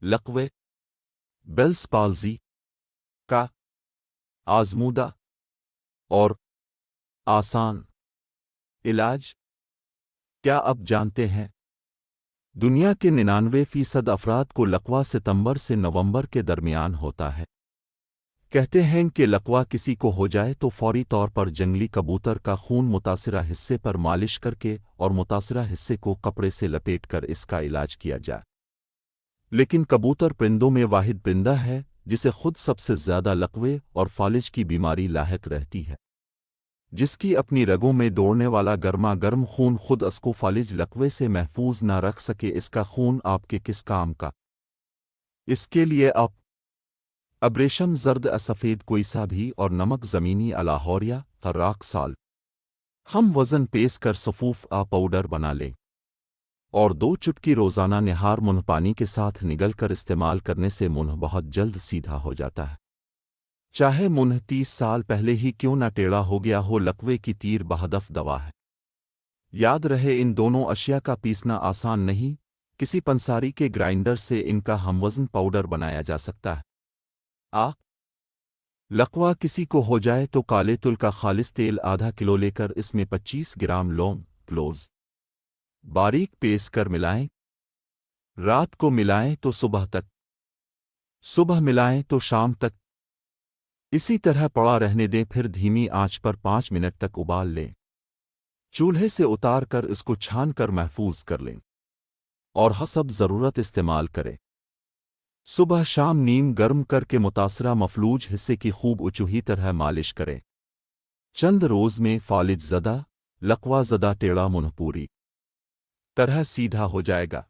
لقوے بیلس پالزی کا آزمودہ اور آسان علاج کیا آپ جانتے ہیں؟ دنیا کے 99% افراد کو لقوہ ستمبر سے نومبر کے درمیان ہوتا ہے۔ کہتے ہیں کہ لقوہ کسی کو ہو جائے تو فوری طور پر جنگلی کبوتر کا خون متاثرہ حصے پر مالش کر کے اور متاثرہ حصے کو کپڑے سے لپیٹ کر اس کا علاج کیا جائے۔ لیکن کبوتر پرندوں میں واحد پرندہ ہے جسے خود سب سے زیادہ لقوے اور فالج کی بیماری لاحق رہتی ہے، جس کی اپنی رگوں میں دوڑنے والا گرما گرم خون خود اس کو فالج لقوے سے محفوظ نہ رکھ سکے۔ اس کا خون آپ کے کس کام کا؟ اس کے لیے آپ ابریشم زرد سفید کوئی سا بھی اور نمک زمینی الاہوریا راک سال ہم وزن پیس کر صفوف پاؤڈر بنا لیں اور 2 چٹکی روزانہ نہار منہ پانی کے ساتھ نگل کر استعمال کرنے سے منہ بہت جلد سیدھا ہو جاتا ہے، چاہے منہ 30 سال پہلے ہی کیوں نہ ٹیڑھا ہو گیا ہو۔ لقوے کی تیر بہدف دوا ہے۔ یاد رہے ان دونوں اشیاء کا پیسنا آسان نہیں، کسی پنساری کے گرائنڈر سے ان کا ہم وزن پاؤڈر بنایا جا سکتا ہے۔ لقوہ کسی کو ہو جائے تو کالے تل کا خالص تیل آدھا کلو لے کر اس میں 25 گرام لونگ کلوز باریک پیس کر ملائیں۔ رات کو ملائیں تو صبح تک، صبح ملائیں تو شام تک، اسی طرح پڑا رہنے دیں، پھر دھیمی آنچ پر 5 منٹ تک ابال لیں۔ چولہے سے اتار کر اس کو چھان کر محفوظ کر لیں اور حسب ضرورت استعمال کریں۔ صبح شام نیم گرم کر کے متاثرہ مفلوج حصے کی خوب اچھی طرح مالش کریں۔ چند روز میں فالج زدہ، لقوہ زدہ ٹیڑھا منہ پوری طرح سیدھا ہو جائے گا۔